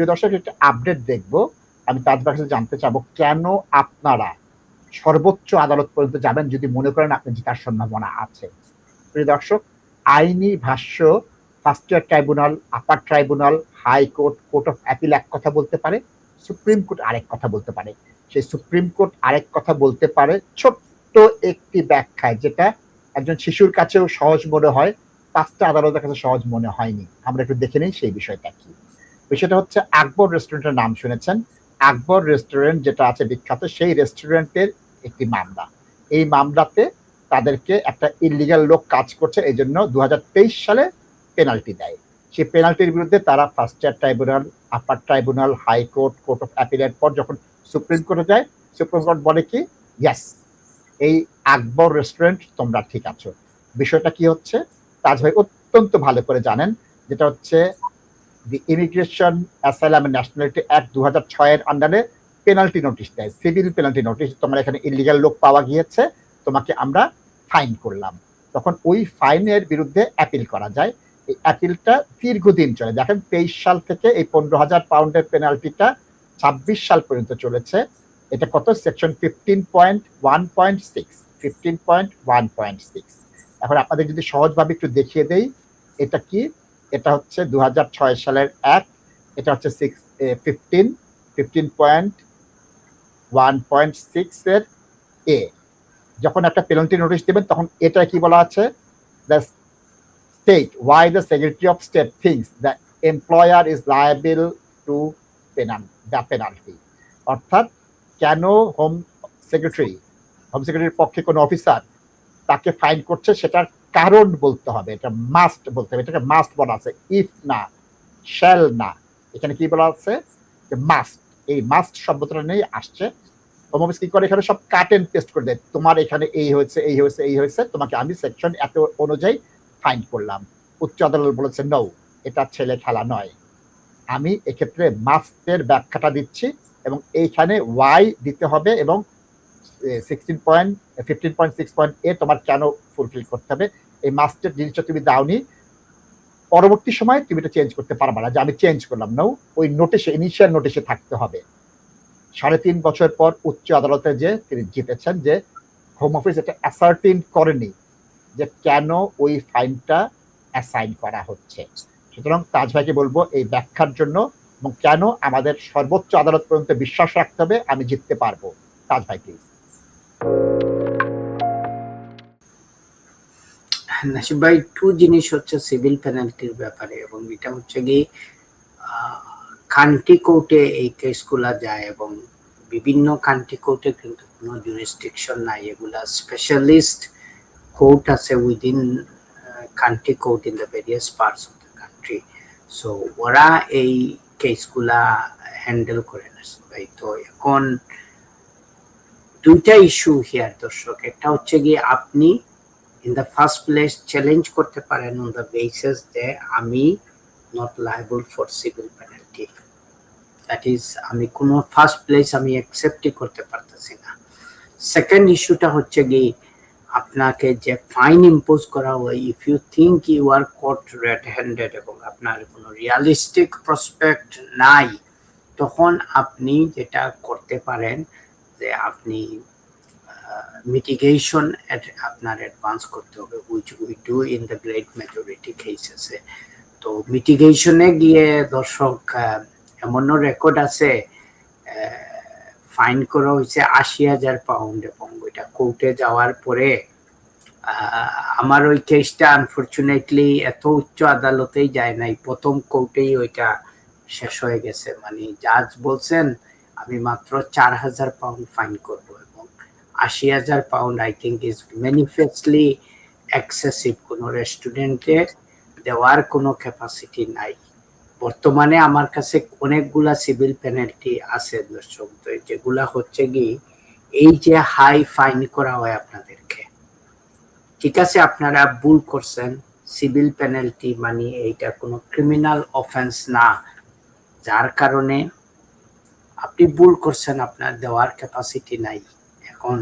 প্রিয় দর্শক, একটা আপডেট দেখব। আমি তাজবার কাছে জানতে চাবো কেন আপনারা সর্বোচ্চ আদালত পর্যন্ত যাবেন যদি মনে করেন আপনি জেতার সম্ভাবনা আছে। প্রিয় দর্শক, আইনি ভাষ্য first tier tribunal, upper tribunal, high court, court of appeal এক কথা বলতে পারে, সুপ্রিম কোর্ট আরেক কথা বলতে পারে। সেই সুপ্রিম কোর্ট আরেক কথা বলতে পারে ছোট্ট একটি ব্যাখ্যায়, যেটা একজন শিশুর কাছেও সহজ মনে হয়, পাঁচটা আদালতের কাছে সহজ মনে হয়নি। আমরা একটু দেখে নিই সেই বিষয়টা কি। বিষয়টা হচ্ছে, আকবর রেস্টুরেন্টের নাম শুনেছেন। আকবর রেস্টুরেন্ট যেটা আছে বিখ্যাত, সেই রেস্টুরেন্টের একটি মামলা। এই মামলাতে তাদেরকে একটা ইলিগাল লোক কাজ করছে, এই জন্য 2023 সালে পেনাল্টি দেয়। সেই পেনাল্টির বিরুদ্ধে তারা first tier tribunal, upper tribunal, high court, court of অ্যাপিলের পর যখন সুপ্রিম কোর্টে যায়, সুপ্রিম কোর্ট বলে কি, ইয়াস, এই আকবর রেস্টুরেন্ট তোমরা ঠিক আছো। বিষয়টা কি হচ্ছে, তাজ ভাই অত্যন্ত ভালো করে জানেন, যেটা হচ্ছে the immigration, asylum and nationality act 2006 এর আন্ডারে পেনাল্টি নোটিশ দেয়, সিভিল পেনাল্টি নোটিশ। তোমার এখানে ইলিগাল লোক পাওয়া গিয়েছে, তোমাকে আমরা ফাইন করলাম। তখন ওই ফাইনের বিরুদ্ধে অ্যাপিল করা যায়। এই অ্যাপিলটা দীর্ঘদিন চলে। দেখেন 23 সাল থেকে এই 15,000 পাউন্ডের পেনাল্টিটা 26 সাল পর্যন্ত চলেছে। এটা কত, সেকশন 15.1.6, 15.1.6। এখন আপনাদের যদি সহজভাবে একটু দেখিয়ে দেই, এটা কি, এটা হচ্ছে 2006 সালের অ্যাক্ট, এটা হচ্ছে 15.1.6 এর এ। যখন একটা পেনাল্টি নোটিশ দেবেন তখন এটা কি বলা আছে, the state why the secretary of state things the employer is liable to the penalty. অর্থাৎ কেন হোম সেক্রেটারির পক্ষে কোনো অফিসার তাকে ফাইন করছে সেটার কারণ বলতে হবে, এটা মাস্ট বলতে হবে। এটাকে মাস্ট বলা আছে, ইফ না, শ্যাল না। এখানে কি বলা আছে, যে মাস্ট। এই মাস্ট শব্দটা নিয়ে আসছে। হোম অফিস কি করে, এখানে সব কাট এন্ড পেস্ট করে দেয়, তোমার এখানে এই হয়েছে, এই হয়েছে, এই হয়েছে, তোমাকে আমি সেকশন এত অনুযায়ী ফাইন করলাম। উচ্চ আদালত বলেছে নো, এটা ছেলে খেলা নয়। আমি এক্ষেত্রে মাস্টের ব্যাখ্যাটা দিচ্ছি এবং এইখানে ওয়াই দিতে হবে এবং 15.6 তোমার কেন ফুলফিল করতে হবে। এই মাস্টের জিনিসটা তুমি দাওনি, পরবর্তী সময় তুমি এটা চেঞ্জ করতে পারবা না, যে আমি চেঞ্জ করলাম। না, ওই নোটিশে, ইনিশিয়াল নোটিশে থাকতে হবে। 3.5 বছর পর উচ্চ আদালতে যে তিনি জিতেছেন, যে হোম অফিস এটা অ্যাসার্টিন করেনি যে কেন ওই ফাইনটা অ্যাসাইন করা হচ্ছে। সুতরাং তাজ ভাইকে বলবো এই ব্যাখ্যার জন্য, এবং কেন আমাদের সর্বোচ্চ আদালত পর্যন্ত বিশ্বাস রাখতে হবে আমি জিততে পারবো। তাজ ভাই প্লিজ। নাসিব ভাই, টু জিনিস হচ্ছে সিভিল পেনাল্টির ব্যাপারে, এবং এটা হচ্ছে কি কান্ট্রি কোর্টে এই কেসগুলা যায়, এবং বিভিন্ন কান্ট্রি কোর্টে কিন্তু কোনো জুরিসডিকশন নাই। এগুলা স্পেশালিস্ট কোর্ট আছে within country court in the various parts of the country. So ওরা এই কেসগুলা হ্যান্ডেল করে নাসিব ভাই। তো এখন দুইটা ইস্যু হিয়ার দর্শক। একটা হচ্ছে কি, আপনি in the first place challenge করতে পারেন on the basis যে আমি not liable for civil penalty, that is আমি কোনো ফার্স্ট প্লেস আমি অ্যাকসেপ্টই করতে পারতেছি না। সেকেন্ড ইস্যুটা হচ্ছে কি, আপনাকে যে ফাইন ইম্পোজ করা হয়, if you think you are caught red handed এবং আপনার কোনো রিয়ালিস্টিক প্রসপেক্ট নাই, তখন আপনি যেটা করতে পারেন যে আপনি মিটিগেশন আপনার অ্যাডভান্স করতে হবে, which we do in the great majority cases. তো মিটিগেশনে গিয়ে দর্শক এমনও রেকর্ড আছে, ফাইন করা হয়েছে 80,000 পাউন্ড, এবং ওইটা কোর্টে যাওয়ার পরে আমার ওই কেসটা আনফরচুনেটলি এত উচ্চ আদালতেই যায় নাই, প্রথম কোর্টেই ওইটা শেষ হয়ে গেছে। মানে জাজ বলছেন আমি মাত্র 4,000 পাউন্ড ফাইন করবো, 80,000 pound I think is manifestly excessive. কোনো রেস্টুরেন্টে দেওয়ার কোনো ক্যাপাসিটি নাই। বর্তমানে আমার কাছে অনেকগুলা সিভিল পেনাল্টি আছে দর্শক, যেগুলা হচ্ছে কি এই যে হাই ফাইন করা হয় আপনাদেরকে। ঠিক আছে, আপনারা ভুল করছেন, সিভিল পেনাল্টি মানে এইটা কোনো ক্রিমিনাল অফেন্স না, যার কারণে আপনি ভুল করছেন, আপনার দেওয়ার ক্যাপাসিটি নাই। এখন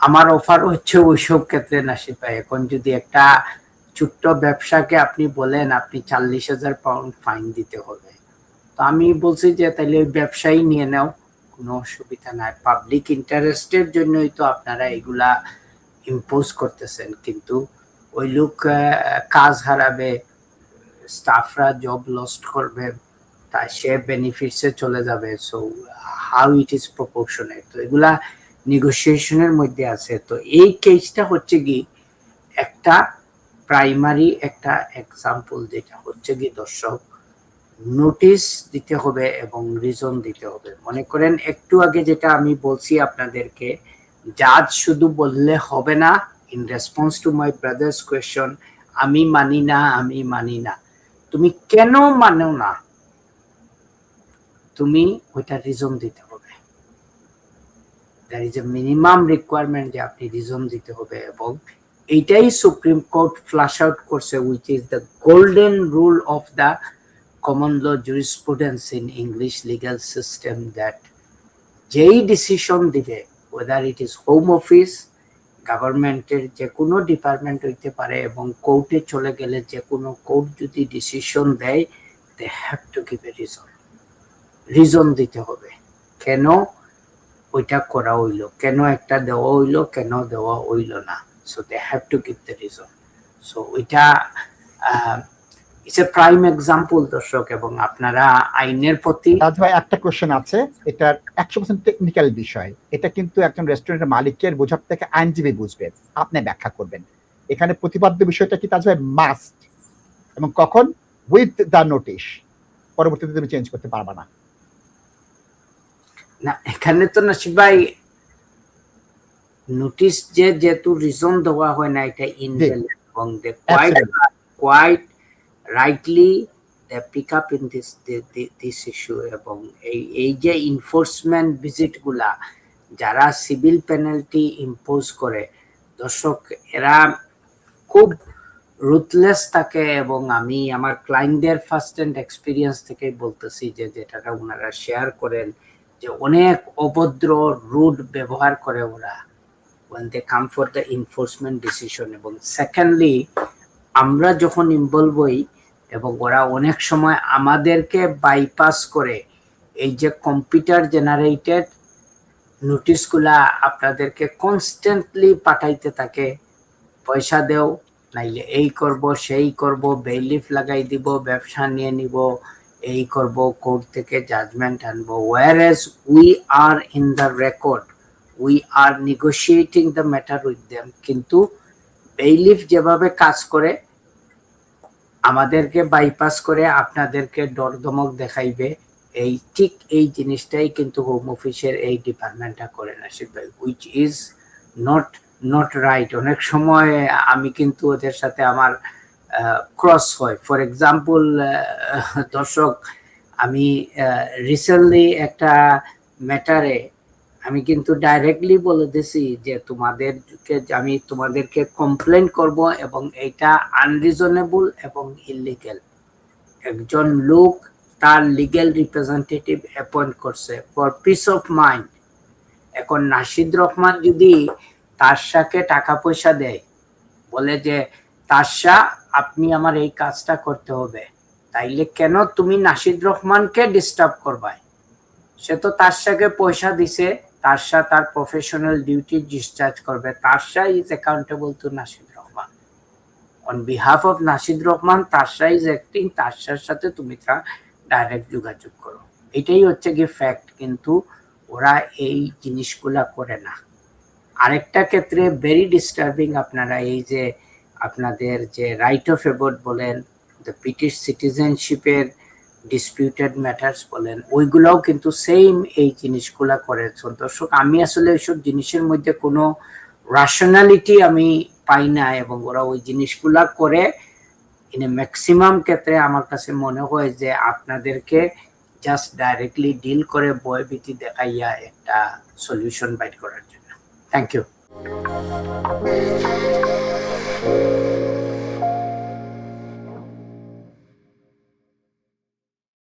আমার অফার হচ্ছে ওইসব ক্ষেত্রে নাসিব ভাই, এখন যদি একটা ছোট্ট ব্যবসাকে আপনি বলেন আপনি 40,000 পাউন্ড ফাইন দিতে হবে, তো আমি বলছি যে তাহলে ওই ব্যবসায়ী নিয়ে নাও, কোনো অসুবিধা নাই, পাবলিক ইন্টারেস্টের জন্যই তো আপনারা এগুলা ইম্পোজ করতেছেন, কিন্তু ওই লোক কাজ হারাবে, স্টাফরা জব লস্ট করবে, তা সে বেনিফিটসে চলে যাবে। So how it is proportionate, তো এগুলা নেগোসিয়েশনের মধ্যে আছে। তো এই কেসটা হচ্ছে কি একটা প্রাইমারি একটা এক্সাম্পল, যেটা হচ্ছে কি দর্শক নোটিশ দিতে হবে এবং রিজন দিতে হবে। মনে করেন একটু আগে যেটা আমি বলছি আপনাদেরকে, জাজ শুধু বললে হবে না, in response to my brothers question, আমি মানি না, আমি মানি না, তুমি কেন মানো না, তুমি ওইটা রিজন দিতে হবে। That is a minimum requirement যে আপনি রিজন দিতে হবে, এবং এইটাই সুপ্রিম কোর্ট ফ্লাশ আউট করছে, which is the golden rule of the common law jurisprudence in English legal system, that যেই ডিসিশন দিবে, whether it is home office, গভর্নমেন্টের যে কোনো ডিপার্টমেন্ট হইতে পারে, এবং কোর্টে চলে গেলে যে কোনো কোর্ট যদি ডিসিশন দেয়, they have to give a reason, reason দিতে হবে কেন ওইটা করা হইলো, কেন একটা দেওয়া হইলো, কেন দেওয়া হইলো না। So they have to give the reason. So ওইটা ইটস এ প্রাইম এক্সাম্পল দর্শক, এবং আপনারা আইনের প্রতি। রাজ ভাই একটা কোশ্চেন আছে, এটার 100% টেকনিক্যাল বিষয়, এটা কিন্তু একজন রেস্টুরেন্টের মালিকের বোঝার থেকে আইনজীবী বুঝবে, আপনি ব্যাখ্যা করবেন। এখানে প্রতিপাদ্য বিষয়টা কি তাজ ভাই মাস্ট, এবং কখন উইথ দ্য নোটিশ, পরবর্তীতে তুমি চেঞ্জ করতে পারবা না? না, এখানে তো নাসিব ভাই নোটিশ যেহেতু রিজন দেওয়া হয় না, এটা ইনভ্যালিড, এবং they quite rightly they pick up in this issue. এবং এই যে এনফোর্সমেন্ট ভিজিট গুলা যারা সিভিল পেনাল্টি ইম্পোজ করে দর্শক, এরা খুব রুথলেস থাকে, এবং আমি আমার ক্লায়েন্টদের ফার্স্ট হ্যান্ড এক্সপিরিয়েন্স থেকে বলতেছি যে যেটা ওনারা শেয়ার করেন, যে অনেক অভদ্র রুড ব্যবহার করে ওরা when they come for the enforcement decision। এবং সেকেন্ডলি আমরা যখন ইনভলভ হই, এবং ওরা অনেক সময় আমাদেরকে বাইপাস করে এই যে কম্পিউটার জেনারেটেড নোটিশগুলা আপনাদেরকে কনস্ট্যান্টলি পাঠাইতে থাকে, পয়সা দেও, নাইলে এই করব, সেই করব, বেইলিফ লাগাই দিব, ব্যবসা নিয়ে নিব, এই করব, কোর্ট থেকে জাজমেন্ট আনবো, whereas we are in the record, we are negotiating the matter with them। কিন্তু বেইলিফ যেভাবে কাজ করে, আমাদেরকে বাইপাস করে আপনাদেরকে ডর ধমক দেখাইবে, এই ঠিক এই জিনিসটাই কিন্তু হোম অফিসের এই ডিপার্টমেন্টটা করে না ভাই, which is not right। অনেক সময় আমি কিন্তু ওদের সাথে আমার ক্রস হয়। ফর এক্সাম্পল দর্শক, আমি রিসেন্টলি একটা ম্যাটারে আমি কিন্তু ডাইরেক্টলি বলে দিছি যে তোমাদেরকে কমপ্লেন করব, এবং এটা আনরিজনেবল এবং ইলিগ্যাল। একজন লোক তার লিগ্যাল রিপ্রেজেন্টেটিভ অ্যাপয়েন্ট করছে ফর পিস অফ মাইন্ড। এখন নাশিদ রহমান যদি তারশাকে টাকা পয়সা দেয়, বলে যে তারশা আপনি আমার এই কাজটা করতে হবে, তাইলে কেন তুমি নাশিদ রহমানকে ডিস্টার্ব করবাই? সে তো তারশাকে পয়সা দিছে, তারশা তার প্রফেশনাল ডিউটি ডিসচার্জ করবে, Tarsha is accountable to Nashid Rahman. On behalf of Nashid Rahman Tarsha is acting, তারশার সাথে তুমি তা ডাইরেক্ট যোগাযোগ করো, এটাই হচ্ছে কি ফ্যাক্ট। কিন্তু ওরা এই জিনিসগুলা করে না। আরেকটা ক্ষেত্রে ভেরি ডিস্টার্বিং, আপনারা এই যে আপনাদের যে রাইট অফ অ্যাবোর্ড বলেন, দ্য ব্রিটিশ সিটিজেনশিপের ডিসপিউটেড ম্যাটার্স বলেন, ওইগুলাও কিন্তু সেম এই জিনিসগুলা করে। দর্শক, আমি আসলে ওইসব জিনিসের মধ্যে কোনো রাশনালিটি আমি পাই না, এবং ওরা ওই জিনিসগুলা করে ইন এ ম্যাক্সিমাম ক্ষেত্রে আমার কাছে মনে হয় যে আপনাদেরকে জাস্ট ডাইরেক্টলি ডিল করে ভয়ভীতি দেখাইয়া একটা সলিউশন বাইর করার জন্য। Thank you.